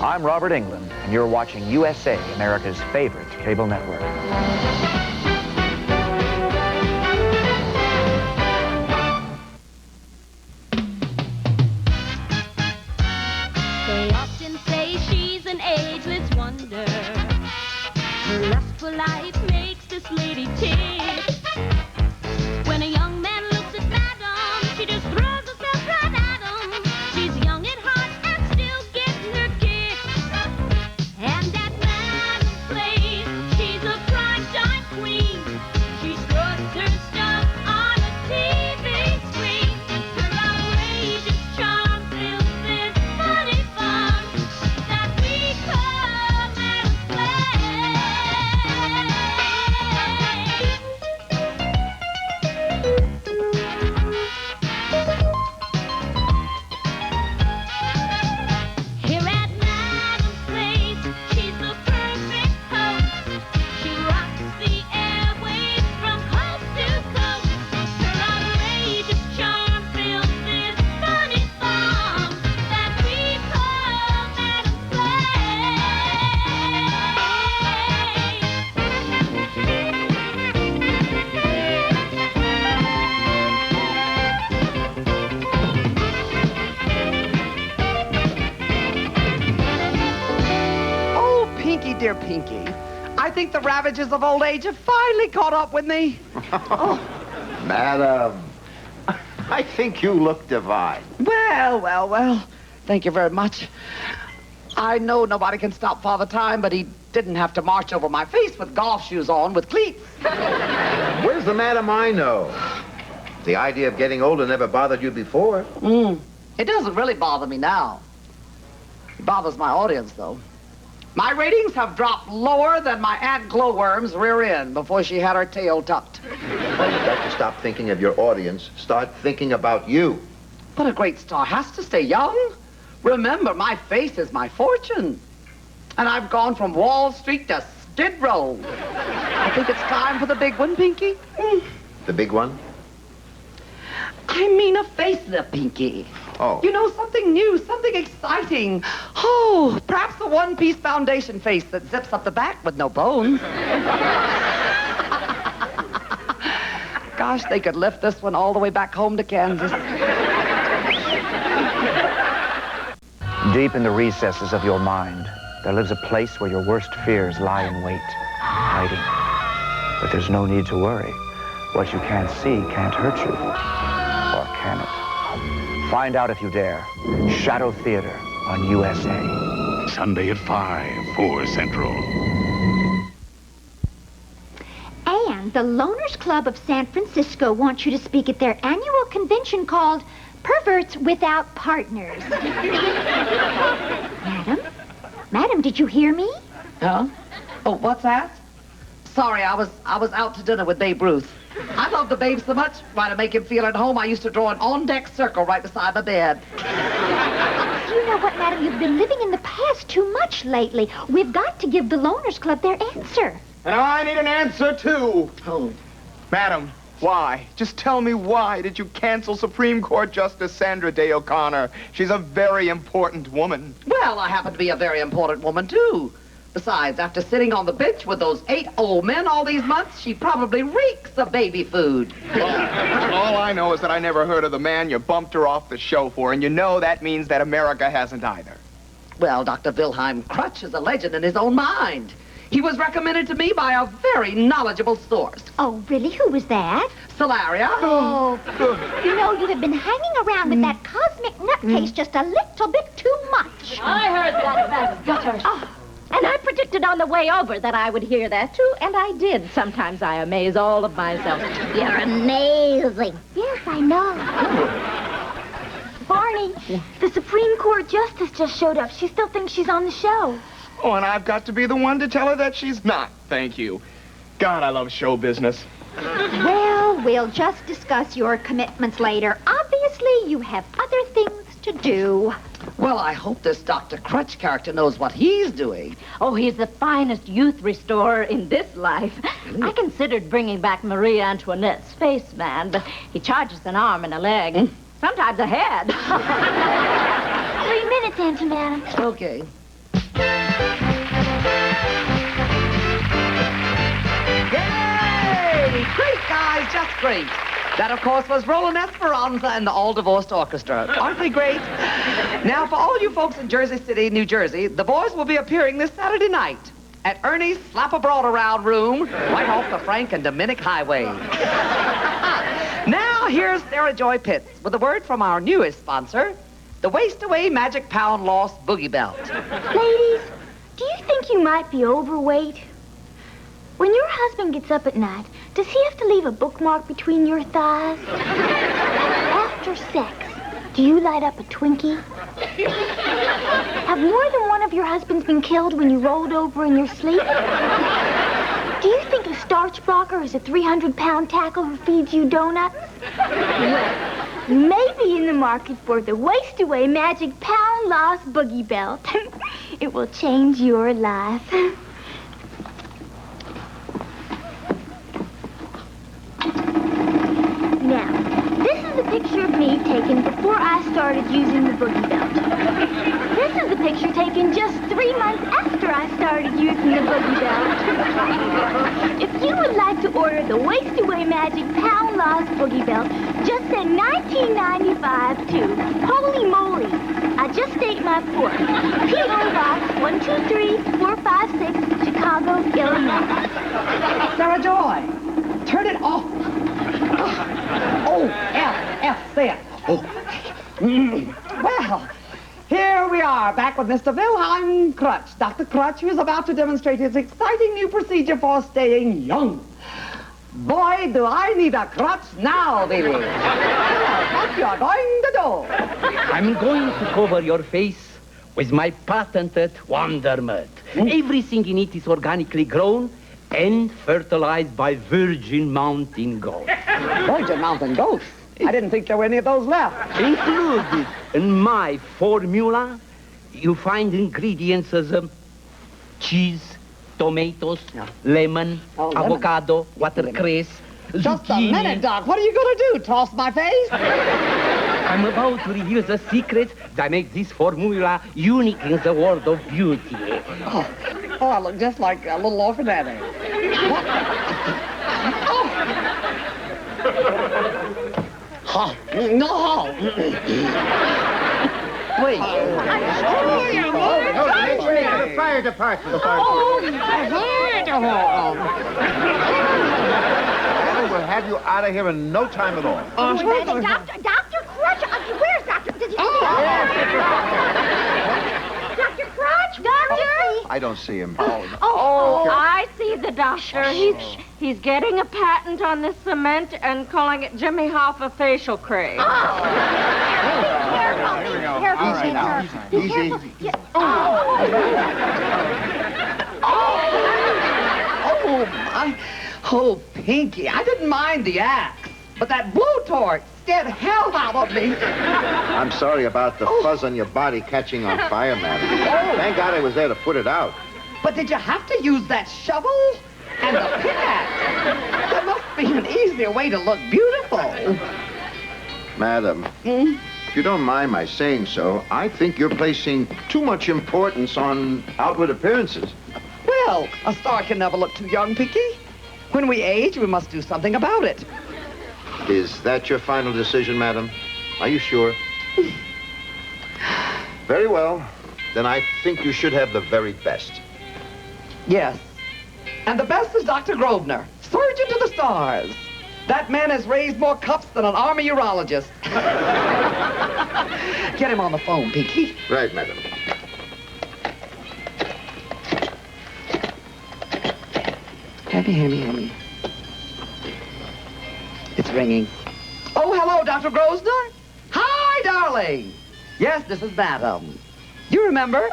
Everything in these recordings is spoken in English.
I'm Robert England, and you're watching USA, America's favorite cable network. They often say she's an ageless wonder. Her lustful life makes this lady tick. When a young man looks at Madam, she just throws herself right at him. She's young at heart and still getting her kicks. And at Madam's place, she's a prime-time queen. She struts her stuff on a TV screen. Her outrageous charm fills this funny fun that we call Madam's Here at Madam's place, she's the perfect host. She rocks the airwaves from coast to coast. Her outrageous charm fills this funny song that we call Madam's Oh, Pinky, dear Pinky. I think the ravages of old age have finally caught up with me. Madam, I think you look divine. Well. Thank you very much. I know nobody can stop Father Time, but he didn't have to march over my face with golf shoes on with cleats. Where's the madam I know? The idea of getting older never bothered you before. It doesn't really bother me now. It bothers my audience, though. My ratings have dropped lower than my Aunt Glowworm's rear end before she had her tail tucked. Well, you've got to stop thinking of your audience. Start thinking about you. But a great star has to stay young. Remember, my face is my fortune. And I've gone from Wall Street to Skid Row. I think it's time for the big one, Pinky. The big one? I mean a facelift, Pinky. Oh. You know, something new, something exciting. Oh, perhaps the one-piece foundation face that zips up the back with no bones. Gosh, they could lift this one all the way back home to Kansas. Deep in the recesses of your mind, there lives a place where your worst fears lie in wait, hiding. But there's no need to worry. What you can't see can't hurt you. Or can it? Find out if you dare. Shadow Theater on USA. Sunday at 5, 4 Central. And the Loners Club of San Francisco wants you to speak at their annual convention called Perverts Without Partners. Madam, did you hear me? Huh? Oh, what's that? Sorry, I was out to dinner with Babe Ruth. I love the Babe so much, trying to make him feel at home, I used to draw an on-deck circle right beside my bed. You know what, madam? You've been living in the past too much lately. We've got to give the Loners Club their answer. And I need an answer, too. Oh. Madam, why? Just tell me why did you cancel Supreme Court Justice Sandra Day O'Connor? She's a very important woman. Well, I happen to be a very important woman, too. Besides, after sitting on the bench with those 8 old men all these months, she probably reeks of baby food. All I know is that I never heard of the man you bumped her off the show for, and you know that means that America hasn't either. Well, Dr. Wilhelm Crutch is a legend in his own mind. He was recommended to me by a very knowledgeable source. Oh, really? Who was that? Solaria. Oh, you know, you have been hanging around with that cosmic nutcase just a little bit too much. I heard that about gutters. Oh. And I predicted on the way over that I would hear that, too, and I did. Sometimes I amaze all of myself. You're amazing. Yes, I know. Barney, the Supreme Court Justice just showed up. She still thinks she's on the show. Oh, and I've got to be the one to tell her that she's not. Thank you. God, I love show business. Well, we'll just discuss your commitments later. Obviously, you have other things to do. Well, I hope this Dr. Crutch character knows what he's doing. Oh, he's the finest youth restorer in this life. I considered bringing back Marie Antoinette's face man, but he charges an arm and a leg. Sometimes a head. 3 minutes, Antoinette. Okay. Yay! Great, guys, just great. That, of course, was Roland Esperanza and the All Divorced Orchestra. Aren't they great? Now, for all you folks in Jersey City, New Jersey, the boys will be appearing this Saturday night at Ernie's Slap Abroad Around room right off the Frank and Dominic Highway. Now, here's Sarah Joy Pitts with a word from our newest sponsor, the Waste Away Magic Pound Lost Boogie Belt. Ladies, do you think you might be overweight? When your husband gets up at night, does he have to leave a bookmark between your thighs? After sex, do you light up a Twinkie? Have more than one of your husbands been killed when you rolled over in your sleep? Do you think a starch blocker is a 300-pound tackle who feeds you donuts? Well, you may be in the market for the Waste Away Magic Pound Loss Boogie Belt. It will change your life. Now, this is a picture of me taken before I started using the boogie belt. This is a picture taken just 3 months after I started using the boogie belt. If you would like to order the Waste Away Magic Pound Loss Boogie Belt, just send $19.95 to Holy Moly. I just state my port. P.O. Box 123456, Chicago, Illinois. Sarah Joy, turn it off. Oh, F, there. Oh. Well, here we are, back with Mr. Wilhelm Crutch. Dr. Crutch, who is about to demonstrate his exciting new procedure for staying young. Boy, do I need a crutch now, baby. What you are going to do? I'm going to cover your face with my patented Wonder Mud. Everything in it is organically grown and fertilized by Virgin Mountain goats. Virgin Mountain goats? I didn't think there were any of those left. Included in my formula, you find ingredients as cheese, tomatoes, lemon, avocado, watercress, Just zucchini. a minute, Doc. What are you going to do, toss my face? I'm about to reveal the secret that makes this formula unique in the world of beauty. Oh, I look just like a little orphan Annie. Oh. No. Wait. The fire department. We'll have you out of here in no time at all. Dr. Crutch, where's Dr. Did you see Dr. Crutch? Doctor? I don't see him. Oh, I see the doctor. He's getting a patent on this cement and calling it Jimmy Hoffa facial cream. Easy. Oh, Pinky, I didn't mind the axe, but that blowtorch scared hell out of me. I'm sorry about the fuzz on your body catching on fire, madam. Thank God I was there to put it out. But did you have to use that shovel and the pickaxe? There must be an easier way to look beautiful. Madam, if you don't mind my saying so, I think you're placing too much importance on outward appearances. Well, a star can never look too young, Pinky. When we age, we must do something about it. Is that your final decision, madam? Are you sure? Very well. Then I think you should have the very best. Yes. And the best is Dr. Grosvenor, surgeon to the stars. That man has raised more cups than an army urologist. Get him on the phone, Pinky. Right, madam. Hammy. It's ringing. Oh, hello, Dr. Grosvenor. Hi, darling. Yes, this is Madam. You remember?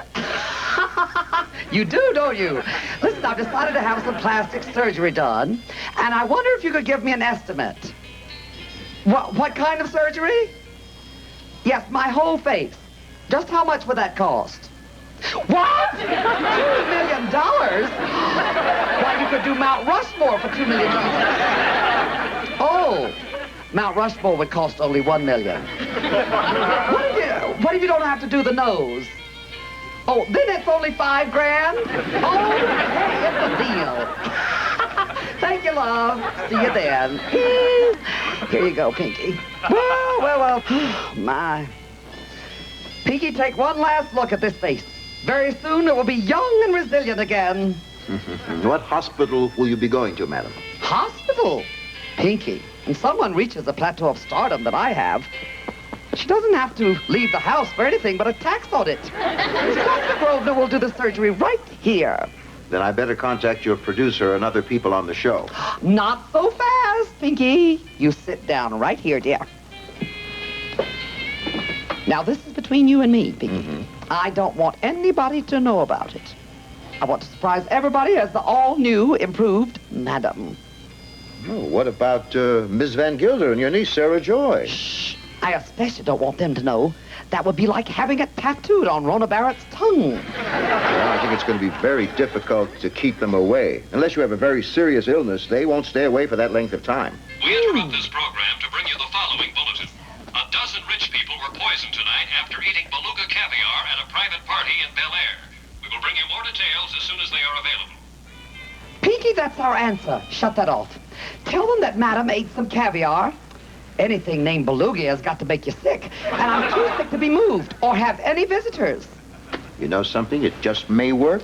You do, don't you? Listen, I've decided to have some plastic surgery done, and I wonder if you could give me an estimate. What kind of surgery? Yes, my whole face. Just how much would that cost? What? $2 million? Why, you could do Mount Rushmore for $2 million. Oh, Mount Rushmore would cost only $1 million. What if you don't have to do the nose? Oh, then it's only $5 grand. Oh, hey, it's a deal. Thank you, love. See you then. Here you go, Pinky. Well. My. Pinky, take one last look at this face. Very soon it will be young and resilient again. What hospital will you be going to, madam? Hospital? Pinky, when someone reaches the plateau of stardom that I have, she doesn't have to leave the house for anything but a tax audit. Dr. Grosvenor will do the surgery right here. Then I better contact your producer and other people on the show. Not so fast, Pinky. You sit down right here, dear. Now, this is between you and me, Pinky. I don't want anybody to know about it. I want to surprise everybody as the all-new, improved Madam. Oh, what about Miss Van Gilder and your niece, Sarah Joy? Shh. I especially don't want them to know. That would be like having it tattooed on Rona Barrett's tongue. Well, I think it's going to be very difficult to keep them away. Unless you have a very serious illness, they won't stay away for that length of time. We interrupt this program to bring you the following bulletin. A dozen rich people were poisoned tonight after eating beluga caviar at a private party in Bel Air. We will bring you more details as soon as they are available. Pinky, that's our answer. Shut that off. Tell them that Madam ate some caviar. Anything named beluga has got to make you sick. And I'm too sick to be moved or have any visitors. You know something? It just may work.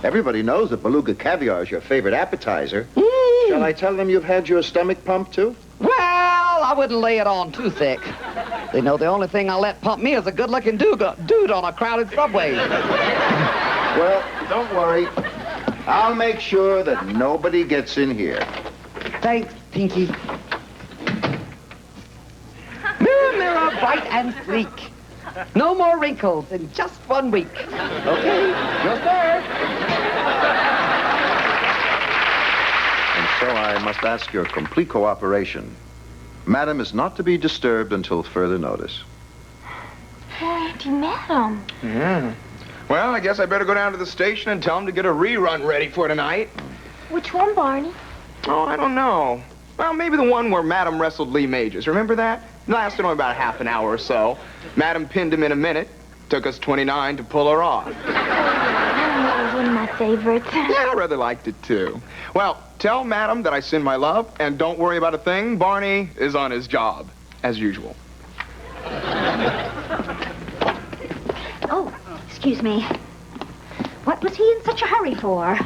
Everybody knows that beluga caviar is your favorite appetizer. Shall I tell them you've had your stomach pumped, too? Well, I wouldn't lay it on too thick. They know the only thing I'll let pump me is a good-looking dude on a crowded subway. Well, don't worry. I'll make sure that nobody gets in here. Thanks, Pinky. Mirror, mirror, bright and sleek. No more wrinkles in just 1 week. Okay, you're served. And so I must ask your complete cooperation. Madam is not to be disturbed until further notice. Oh, Auntie Madam. Yeah. Well, I guess I better go down to the station and tell them to get a rerun ready for tonight. Which one, Barney? Oh, I don't know. Well, maybe the one where Madam wrestled Lee Majors. Remember that? It lasted only about half an hour or so. Madam pinned him in a minute. Took us 29 to pull her off. That was one of my favorites. Yeah, I rather liked it, too. Well, tell Madam that I send my love, and don't worry about a thing. Barney is on his job, as usual. Oh, excuse me. What was he in such a hurry for?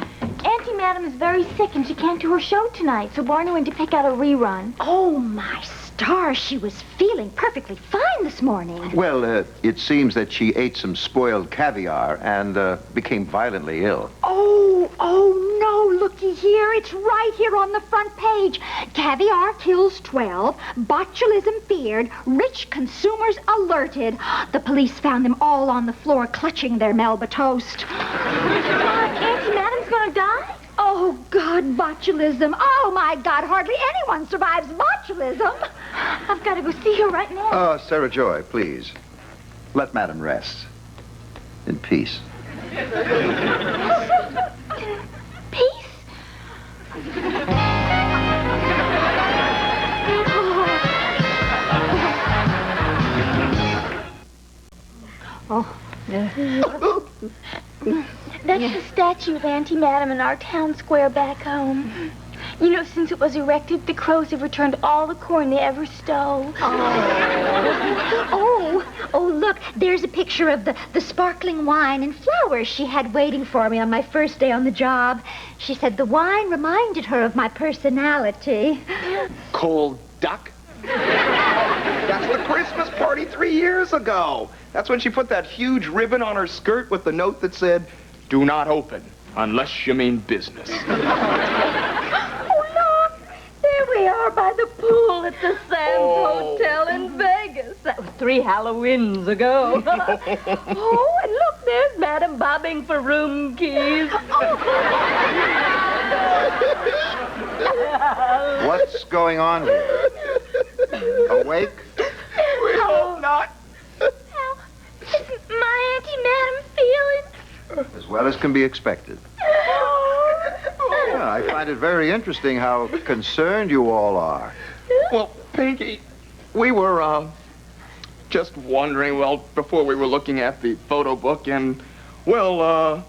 Auntie Madam is very sick and she can't do her show tonight, so Barney went to pick out a rerun. Oh, my stars, she was feeling perfectly fine this morning. Well, it seems that she ate some spoiled caviar and became violently ill. Oh, no, looky here. It's right here on the front page. Caviar kills 12. Botulism feared. Rich consumers alerted. The police found them all on the floor clutching their Melba toast. Auntie Madam's gonna die? Oh, God, botulism. Oh, my God, hardly anyone survives botulism. I've got to go see her right now. Sarah Joy, please. Let Madam rest. In peace. Peace? Oh. That's the statue of Auntie Madam in our town square back home. You know, since it was erected, the crows have returned all the corn they ever stole. Oh, look, there's a picture of the sparkling wine and flowers she had waiting for me on my first day on the job. She said the wine reminded her of my personality. Cold duck? That's the Christmas party 3 years ago. That's when she put that huge ribbon on her skirt with the note that said, "Do not open unless you mean business." Oh, look! There we are by the pool at the Sands Hotel in Vegas. That was 3 Halloweens ago. Oh, and look, there's Madam bobbing for room keys. What's going on here? Awake? We hope not. How is my Auntie Madam feeling? As well as can be expected. Yeah, I find it very interesting how concerned you all are. Well, Pinky, we were, just wondering, well, before we were looking at the photo book, and Well,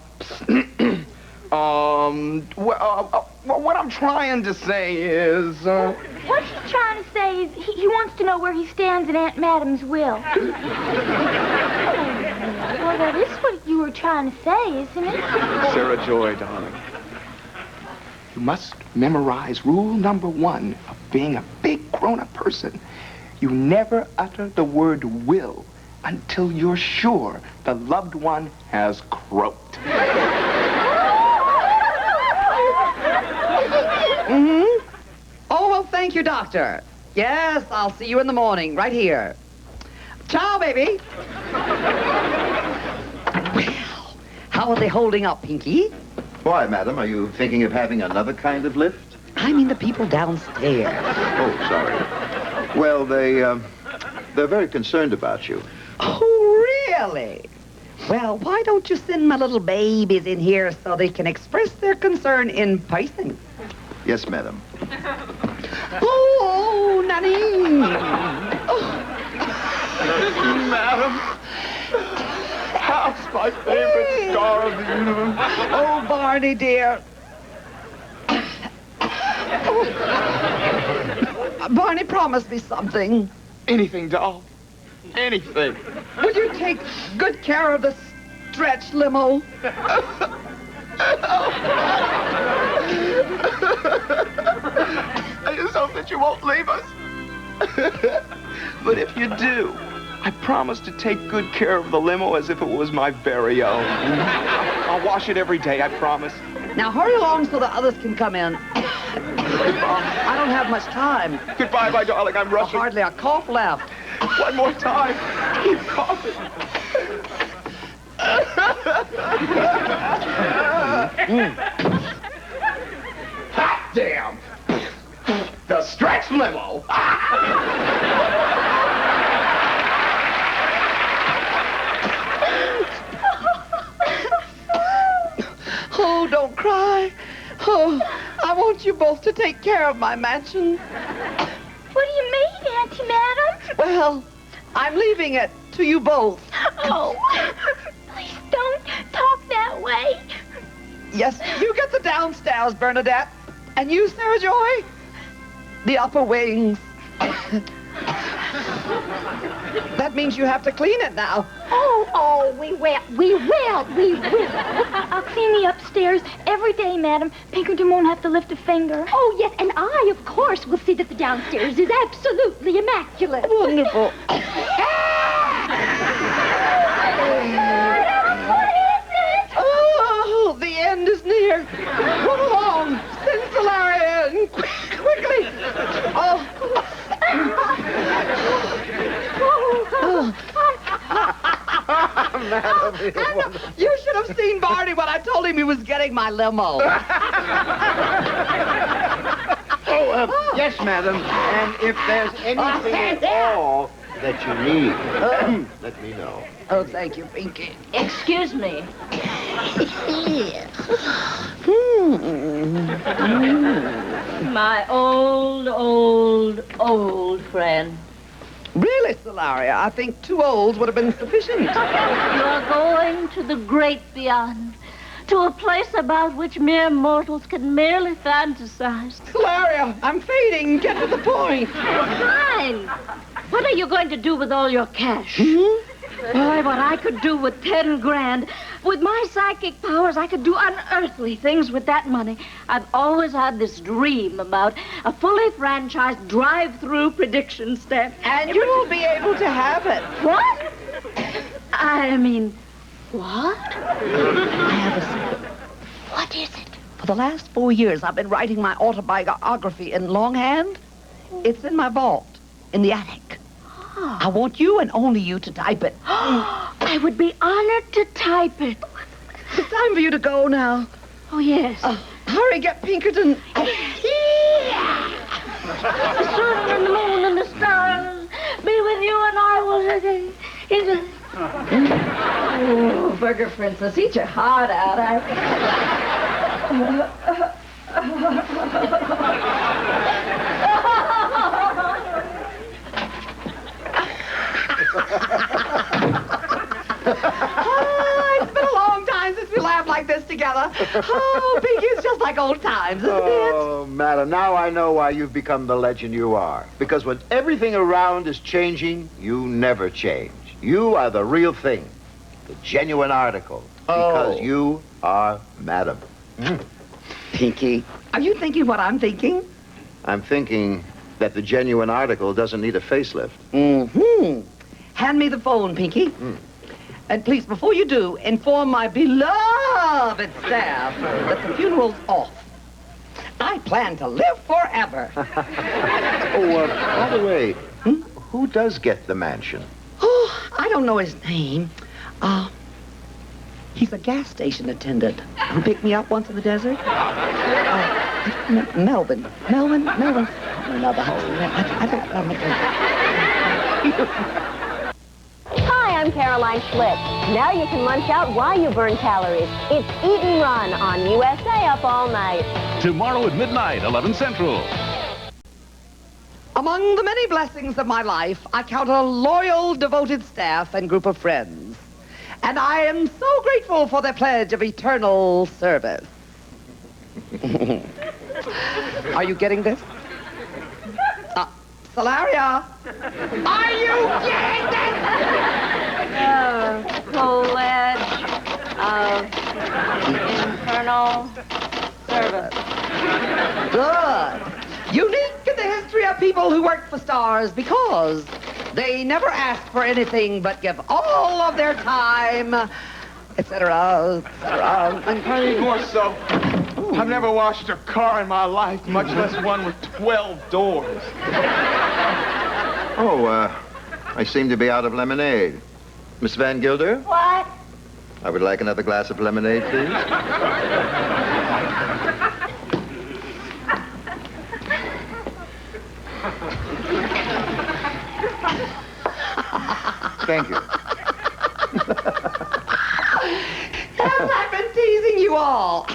what I'm trying to say is, What he's trying to say is he wants to know where he stands in Aunt Madam's will. Well, that is what you were trying to say, isn't it? Sarah Joy, darling, you must memorize rule number 1 of being a big grown-up person. You never utter the word will until you're sure the loved one has croaked. Mm-hmm. Oh, well, thank you, Doctor. Yes, I'll see you in the morning, right here. Ciao, baby. Well, how are they holding up, Pinky? Why, madam, are you thinking of having another kind of lift? I mean the people downstairs. Oh, sorry. Well, they're very concerned about you. Oh, really? Well, why don't you send my little babies in here so they can express their concern in person? Yes, madam. Oh, Nanny. Oh. Madam, Hal's my favorite star of the universe. Oh, Barney, dear. Oh. Barney, promise me something. Anything, doll. Anything. Will you take good care of the stretch limo? I just hope that you won't leave us. But if you do, I promise to take good care of the limo as if it was my very own. I'll wash it every day, I promise. Now hurry along so the others can come in. I don't have much time. Goodbye, my darling, I'm rushing. Hardly a cough left. One more time. Keep coughing. Hot damn! The stretch limo! Oh, don't cry. Oh, I want you both to take care of my mansion. What do you mean, Auntie Madam? Well, I'm leaving it to you both. Oh, please don't talk that way. Yes, you get the downstairs, Bernadette. And you, Sarah Joy, the upper wings. That means you have to clean it now. Oh, we will. I'll clean the upstairs every day, Madam. Pinkerton won't have to lift a finger. Oh, yes, and I, of course, will see that the downstairs is absolutely immaculate. Wonderful. What is it? Oh, the end is near. Run along. Send Solaria in quickly. Oh. You should have seen Barney when I told him he was getting my limo. Yes, madam. And if there's anything at all that you need, let me know. Oh, thank you, Pinky. Excuse me. My old friend. Really, Solaria, I think 2 olds would have been sufficient. You are going to the great beyond, to a place about which mere mortals can merely fantasize. Solaria, I'm fading. Get to the point. Fine. What are you going to do with all your cash? Boy, what I could do with 10 grand. With my psychic powers, I could do unearthly things with that money. I've always had this dream about a fully franchised drive-through prediction stand. And you'll be able to have it. What? I mean, what? I have a secret. What is it? For the last 4 years, I've been writing my autobiography in longhand. It's in my vault, in the attic. I want you and only you to type it. I would be honored to type it. It's time for you to go now. Oh, yes. Hurry, get Pinkerton. The sun and the moon and the stars be with you, and I will... Oh, Burger Princess, eat your heart out. It's been a long time this together. Oh, Pinky, it's just like old times, isn't it? Oh, madam, now I know why you've become the legend you are. Because when everything around is changing, you never change. You are the real thing, the genuine article. Because you are Madam. Pinky, are you thinking what I'm thinking? I'm thinking that the genuine article doesn't need a facelift. Mm-hmm. Hand me the phone, Pinky. And please, before you do, inform my beloved staff that the funeral's off. I plan to live forever. By the way, who does get the mansion? Oh, I don't know his name. He's a gas station attendant who picked me up once in the desert. Melvin. Another house. I don't. Hi, I'm Caroline Schlitt. Now you can munch out while you burn calories. It's Eat and Run on USA Up All Night. Tomorrow at midnight, 11 Central. Among the many blessings of my life, I count a loyal, devoted staff and group of friends. And I am so grateful for their pledge of eternal service. Are you getting this? Salaria, are you getting this? Pledge of internal service. Good. Unique in the history of people who work for stars because they never ask for anything but give all of their time, etc., etc. More so, I've never washed a car in my life, much less one with 12 doors. I seem to be out of lemonade. Miss Van Gilder? What? I would like another glass of lemonade, please. Thank you. Have I been teasing you all?